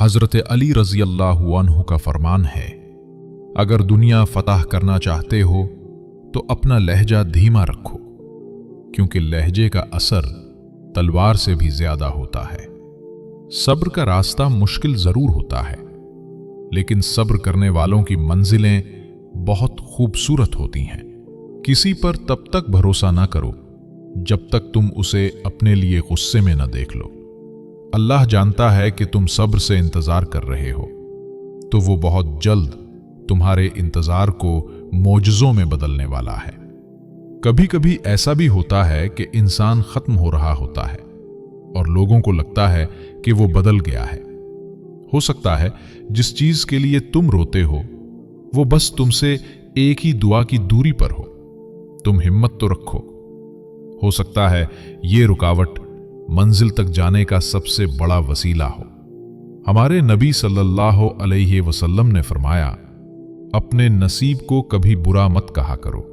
हजरत अली रज़ी अल्लाहु अन्हु का फरमान है, अगर दुनिया फतह करना चाहते हो तो अपना लहजा धीमा रखो, क्योंकि लहजे का असर तलवार से भी ज्यादा होता है। सब्र का रास्ता मुश्किल जरूर होता है, लेकिन सब्र करने वालों की मंजिलें बहुत खूबसूरत होती हैं। किसी पर तब तक भरोसा ना करो जब तक तुम उसे अपने लिए गुस्से में न देख लो। अल्लाह जानता है कि तुम सब्र से इंतजार कर रहे हो, तो वो बहुत जल्द तुम्हारे इंतजार को मोजज़ों में बदलने वाला है। कभी कभी ऐसा भी होता है कि इंसान खत्म हो रहा होता है और लोगों को लगता है कि वो बदल गया है। हो सकता है जिस चीज के लिए तुम रोते हो वो बस तुमसे एक ही दुआ की दूरी पर हो। तुम हिम्मत तो रखो, हो सकता है ये रुकावट मंजिल तक जाने का सबसे बड़ा वसीला हो। हमारे नबी सल्लल्लाहु अलैहि वसल्लम ने फरमाया, अपने नसीब को कभी बुरा मत कहा करो,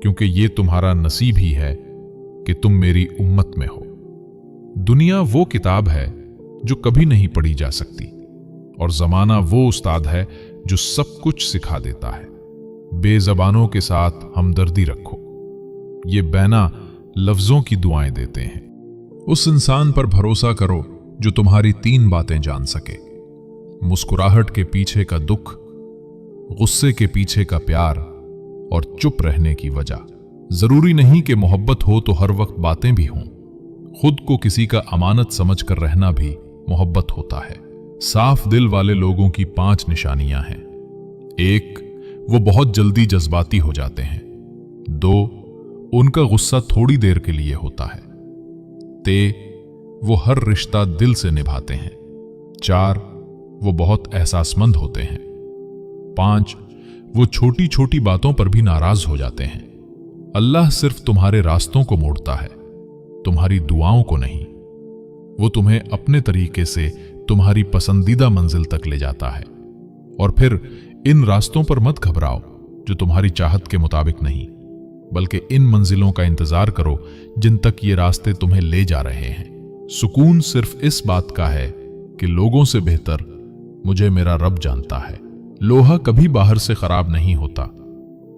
क्योंकि ये तुम्हारा नसीब ही है कि तुम मेरी उम्मत में हो। दुनिया वो किताब है जो कभी नहीं पढ़ी जा सकती, और जमाना वो उस्ताद है जो सब कुछ सिखा देता है। बेज़बानों के साथ हमदर्दी रखो, ये बैना लफ्जों की दुआएं देते हैं। उस इंसान पर भरोसा करो जो तुम्हारी 3 बातें जान सके: मुस्कुराहट के पीछे का दुख, गुस्से के पीछे का प्यार और चुप रहने की वजह। जरूरी नहीं कि मोहब्बत हो तो हर वक्त बातें भी हों। खुद को किसी का अमानत समझकर रहना भी मोहब्बत होता है। साफ दिल वाले लोगों की 5 निशानियां हैं। 1, वो बहुत जल्दी जज्बाती हो जाते हैं। 2, उनका गुस्सा थोड़ी देर के लिए होता है। 3, वो हर रिश्ता दिल से निभाते हैं। 4, वो बहुत एहसासमंद होते हैं। 5, वो छोटी छोटी बातों पर भी नाराज हो जाते हैं। अल्लाह सिर्फ तुम्हारे रास्तों को मोड़ता है, तुम्हारी दुआओं को नहीं। वो तुम्हें अपने तरीके से तुम्हारी पसंदीदा मंजिल तक ले जाता है। और फिर इन रास्तों पर मत घबराओ जो तुम्हारी चाहत के मुताबिक नहीं, बल्कि इन मंजिलों का इंतजार करो जिन तक ये रास्ते तुम्हें ले जा रहे हैं। सुकून सिर्फ इस बात का है कि लोगों से बेहतर मुझे मेरा रब जानता है। लोहा कभी बाहर से खराब नहीं होता,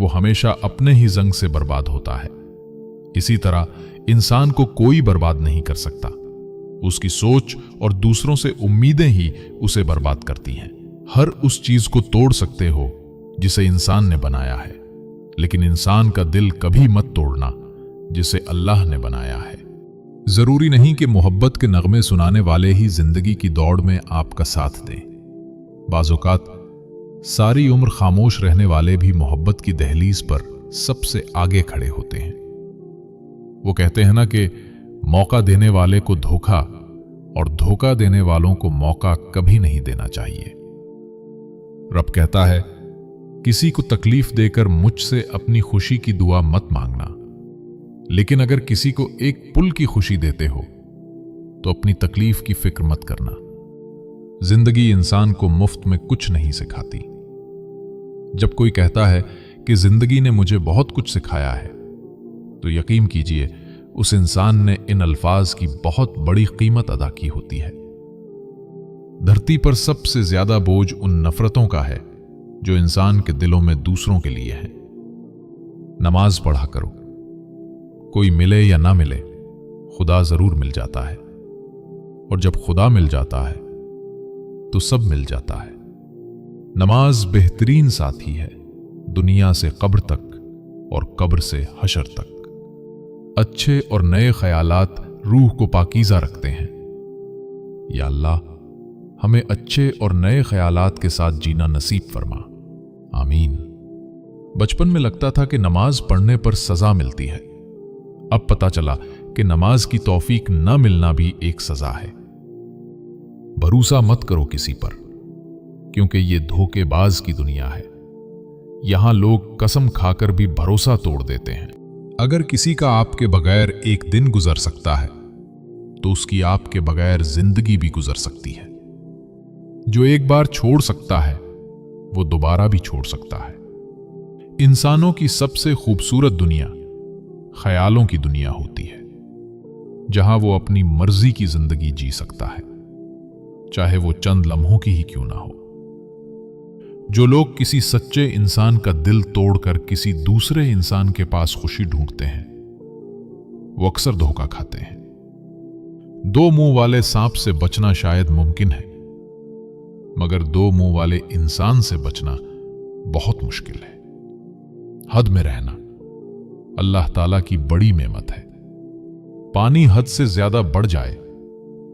वो हमेशा अपने ही जंग से बर्बाद होता है। इसी तरह इंसान को कोई बर्बाद नहीं कर सकता, उसकी सोच और दूसरों से उम्मीदें ही उसे बर्बाद करती हैं। हर उस चीज को तोड़ सकते हो जिसे इंसान ने बनाया है, लेकिन इंसान का दिल कभी मत तोड़ना जिसे अल्लाह ने बनाया है। जरूरी नहीं कि मोहब्बत के नगमे सुनाने वाले ही जिंदगी की दौड़ में आपका साथ दें। बाज़ौकात सारी उम्र खामोश रहने वाले भी मोहब्बत की दहलीज पर सबसे आगे खड़े होते हैं। वो कहते हैं ना कि मौका देने वाले को धोखा और धोखा देने वालों को मौका कभी नहीं देना चाहिए। रब कहता है, किसी को तकलीफ देकर मुझसे अपनी खुशी की दुआ मत मांगना, लेकिन अगर किसी को एक पुल की खुशी देते हो तो अपनी तकलीफ की फिक्र मत करना। जिंदगी इंसान को मुफ्त में कुछ नहीं सिखाती। जब कोई कहता है कि जिंदगी ने मुझे बहुत कुछ सिखाया है, तो यकीन कीजिए उस इंसान ने इन अल्फाज की बहुत बड़ी कीमत अदा की होती है। धरती पर सबसे ज्यादा बोझ उन नफरतों का है जो इंसान के दिलों में दूसरों के लिए है। नमाज पढ़ा करो, कोई मिले या ना मिले खुदा जरूर मिल जाता है, और जब खुदा मिल जाता है तो सब मिल जाता है। नमाज बेहतरीन साथी है, दुनिया से कब्र तक और कब्र से हशर तक। अच्छे और नए ख्यालात रूह को पाकीज़ा रखते हैं। या अल्लाह, हमें अच्छे और नए ख्यालात के साथ जीना नसीब फरमा, आमीन। बचपन में लगता था कि नमाज पढ़ने पर सजा मिलती है। अब पता चला कि नमाज की तौफीक न मिलना भी एक सजा है। भरोसा मत करो किसी पर, क्योंकि ये धोखेबाज की दुनिया है। यहां लोग कसम खाकर भी भरोसा तोड़ देते हैं। अगर किसी का आपके बगैर एक दिन गुजर सकता है, तो उसकी आपके बगैर जिंदगी भी गुजर सकती है। जो एक बार छोड़ सकता है, वो दोबारा भी छोड़ सकता है। इंसानों की सबसे खूबसूरत दुनिया ख्यालों की दुनिया होती है, जहां वो अपनी मर्जी की जिंदगी जी सकता है। चाहे वो चंद लम्हों की ही क्यों ना हो। जो लोग किसी सच्चे इंसान का दिल तोड़कर किसी दूसरे इंसान के पास खुशी ढूंढते हैं, वो अक्सर धोखा खाते हैं। दो मुंह वाले सांप से बचना शायद मुमकिन है, मगर दो मुंह वाले इंसान से बचना बहुत मुश्किल है। हद में रहना अल्लाह ताला की बड़ी नेमत है। पानी हद से ज्यादा बढ़ जाए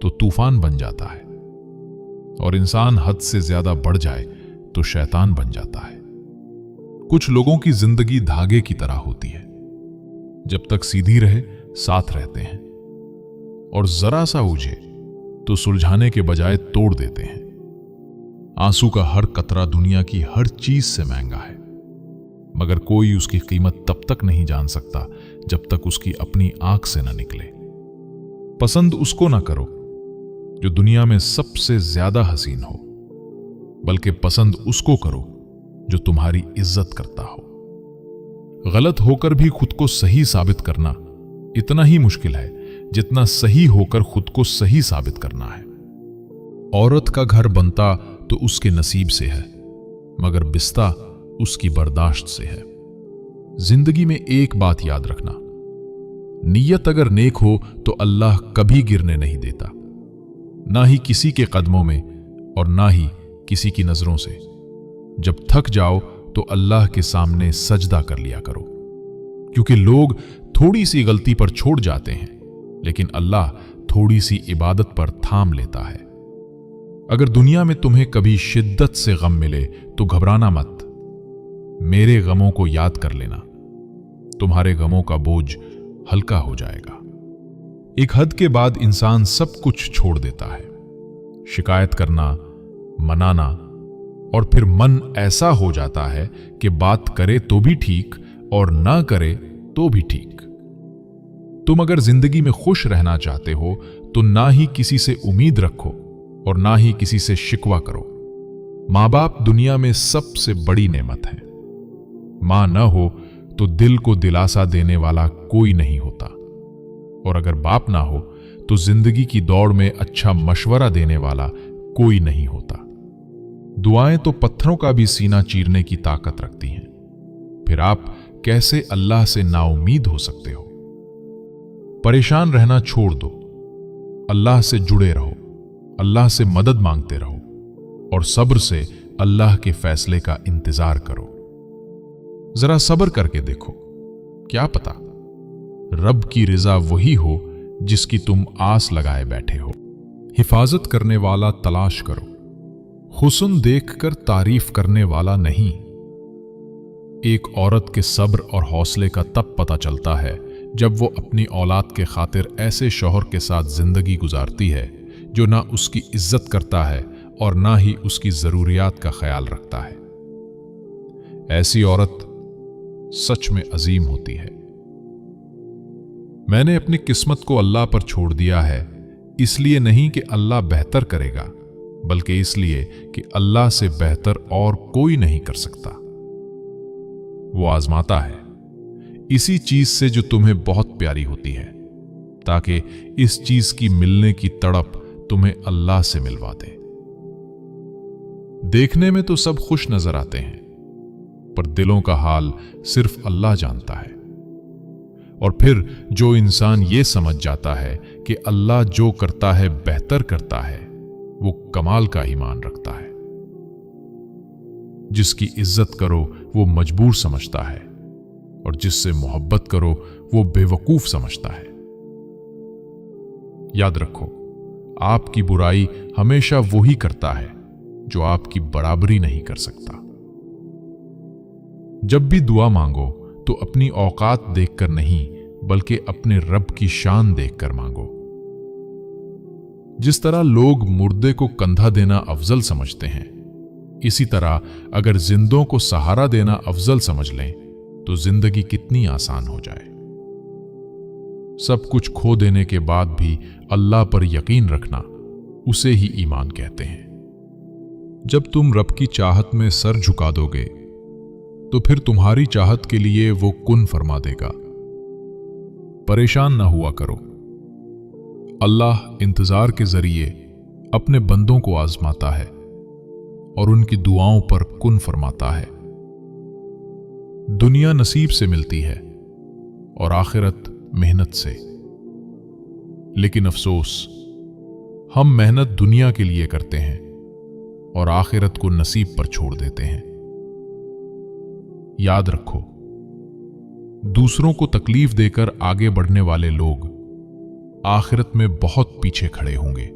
तो तूफान बन जाता है, और इंसान हद से ज्यादा बढ़ जाए तो शैतान बन जाता है। कुछ लोगों की जिंदगी धागे की तरह होती है, जब तक सीधी रहे साथ रहते हैं, और जरा सा उलझे तो सुलझाने के बजाय तोड़ देते हैं। आंसू का हर कतरा दुनिया की हर चीज से महंगा है, मगर कोई उसकी कीमत तब तक नहीं जान सकता जब तक उसकी अपनी आंख से न निकले। पसंद उसको ना करो जो दुनिया में सबसे ज्यादा हसीन हो, बल्कि पसंद उसको करो जो तुम्हारी इज्जत करता हो। गलत होकर भी खुद को सही साबित करना इतना ही मुश्किल है जितना सही होकर खुद को सही साबित करना है। औरत का घर बनता तो उसके नसीब से है, मगर बिस्ता उसकी बर्दाश्त से है। जिंदगी में एक बात याद रखना, नीयत अगर नेक हो तो अल्लाह कभी गिरने नहीं देता, ना ही किसी के कदमों में और ना ही किसी की नजरों से। जब थक जाओ तो अल्लाह के सामने सजदा कर लिया करो, क्योंकि लोग थोड़ी सी गलती पर छोड़ जाते हैं, लेकिन अल्लाह थोड़ी सी इबादत पर थाम लेता है। अगर दुनिया में तुम्हें कभी शिद्दत से गम मिले तो घबराना मत, मेरे गमों को याद कर लेना, तुम्हारे गमों का बोझ हल्का हो जाएगा। एक हद के बाद इंसान सब कुछ छोड़ देता है, शिकायत करना, मनाना, और फिर मन ऐसा हो जाता है कि बात करे तो भी ठीक और ना करे तो भी ठीक। तुम अगर जिंदगी में खुश रहना चाहते हो तो ना ही किसी से उम्मीद रखो और ना ही किसी से शिकवा करो। माँ बाप दुनिया में सबसे बड़ी नेमत है। मां न हो तो दिल को दिलासा देने वाला कोई नहीं होता, और अगर बाप ना हो तो जिंदगी की दौड़ में अच्छा मशवरा देने वाला कोई नहीं होता। दुआएं तो पत्थरों का भी सीना चीरने की ताकत रखती हैं, फिर आप कैसे अल्लाह से नाउमीद हो सकते हो? परेशान रहना छोड़ दो, अल्लाह से जुड़े रहो, अल्लाह से मदद मांगते रहो और सब्र से अल्लाह के फैसले का इंतजार करो। जरा सब्र करके देखो, क्या पता रब की रिजा वही हो जिसकी तुम आस लगाए बैठे हो। हिफाजत करने वाला तलाश करो, हुस्न देखकर तारीफ करने वाला नहीं। एक औरत के सब्र और हौसले का तब पता चलता है जब वो अपनी औलाद के खातिर ऐसे शौहर के साथ जिंदगी गुजारती है जो ना उसकी इज्जत करता है और ना ही उसकी जरूरियात का ख्याल रखता है। ऐसी औरत सच में अजीम होती है। मैंने अपनी किस्मत को अल्लाह पर छोड़ दिया है, इसलिए नहीं कि अल्लाह बेहतर करेगा, बल्कि इसलिए कि अल्लाह से बेहतर और कोई नहीं कर सकता। वो आजमाता है इसी चीज से जो तुम्हें बहुत प्यारी होती है, ताकि इस चीज की मिलने की तड़प तुम्हें अल्लाह से मिलवा दे। देखने में तो सब खुश नजर आते हैं, पर दिलों का हाल सिर्फ अल्लाह जानता है। और फिर जो इंसान ये समझ जाता है कि अल्लाह जो करता है बेहतर करता है, वो कमाल का ईमान रखता है। जिसकी इज्जत करो वो मजबूर समझता है, और जिससे मोहब्बत करो वो बेवकूफ समझता है। याद रखो, आपकी बुराई हमेशा वही करता है जो आपकी बराबरी नहीं कर सकता। जब भी दुआ मांगो तो अपनी औकात देखकर नहीं, बल्कि अपने रब की शान देखकर मांगो। जिस तरह लोग मुर्दे को कंधा देना अफजल समझते हैं, इसी तरह अगर जिंदों को सहारा देना अफजल समझ लें तो जिंदगी कितनी आसान हो जाए। सब कुछ खो देने के बाद भी अल्लाह पर यकीन रखना, उसे ही ईमान कहते हैं। जब तुम रब की चाहत में सर झुका दोगे तो फिर तुम्हारी चाहत के लिए वो कुन फरमा देगा। परेशान ना हुआ करो, अल्लाह इंतजार के जरिए अपने बंदों को आजमाता है और उनकी दुआओं पर कुन फरमाता है। दुनिया नसीब से मिलती है और आखिरत मेहनत से, लेकिन अफसोस हम मेहनत दुनिया के लिए करते हैं और आखिरत को नसीब पर छोड़ देते हैं। याद रखो, दूसरों को तकलीफ देकर आगे बढ़ने वाले लोग आखिरत में बहुत पीछे खड़े होंगे।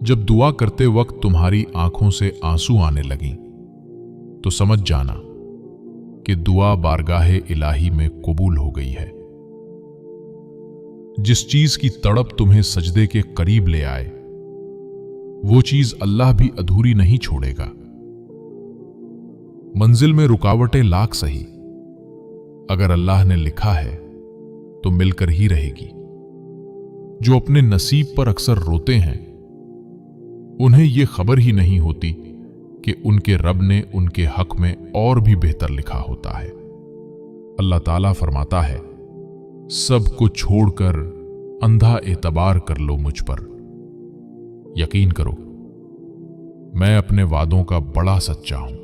जब दुआ करते वक्त तुम्हारी आंखों से आंसू आने लगीं, तो समझ जाना कि दुआ बारगाहे इलाही में कबूल हो गई है। जिस चीज की तड़प तुम्हें सजदे के करीब ले आए, वो चीज अल्लाह भी अधूरी नहीं छोड़ेगा। मंजिल में रुकावटें लाख सही, अगर अल्लाह ने लिखा है तो मिलकर ही रहेगी। जो अपने नसीब पर अक्सर रोते हैं, उन्हें यह खबर ही नहीं होती कि उनके रब ने उनके हक में और भी बेहतर लिखा होता है। अल्लाह ताला फरमाता है, सब कुछ छोड़कर अंधा एतबार कर लो मुझ पर। यकीन करो, मैं अपने वादों का बड़ा सच्चा हूं।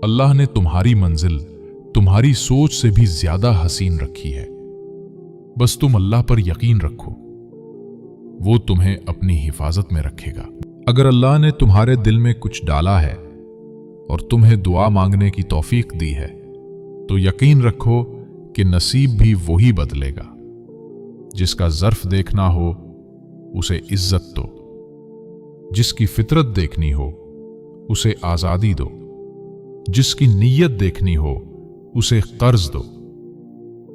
अल्लाह ने तुम्हारी मंजिल तुम्हारी सोच से भी ज्यादा हसीन रखी है। बस तुम अल्लाह पर यकीन रखो, वो तुम्हें अपनी हिफाजत में रखेगा। अगर अल्लाह ने तुम्हारे दिल में कुछ डाला है और तुम्हें दुआ मांगने की तौफीक दी है, तो यकीन रखो कि नसीब भी वही बदलेगा। जिसका ज़र्फ देखना हो उसे इज्जत दो, जिसकी फितरत देखनी हो उसे आज़ादी दो, जिसकी नीयत देखनी हो उसे कर्ज दो।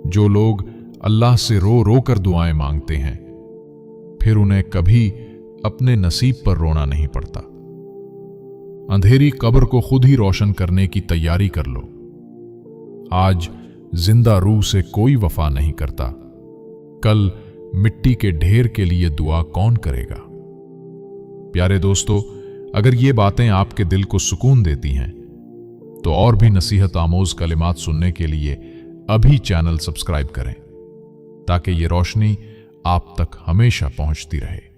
जो लोग अल्लाह से रो रो कर दुआएं मांगते हैं, फिर उन्हें कभी अपने नसीब पर रोना नहीं पड़ता। अंधेरी कब्र को खुद ही रोशन करने की तैयारी कर लो। आज जिंदा रूह से कोई वफा नहीं करता, कल मिट्टी के ढेर के लिए दुआ कौन करेगा। प्यारे दोस्तों, अगर ये बातें आपके दिल को सुकून देती हैं, तो और भी नसीहत आमोज कलिमात सुनने के लिए अभी चैनल सब्सक्राइब करें, ताकि ये रोशनी आप तक हमेशा पहुंचती रहे।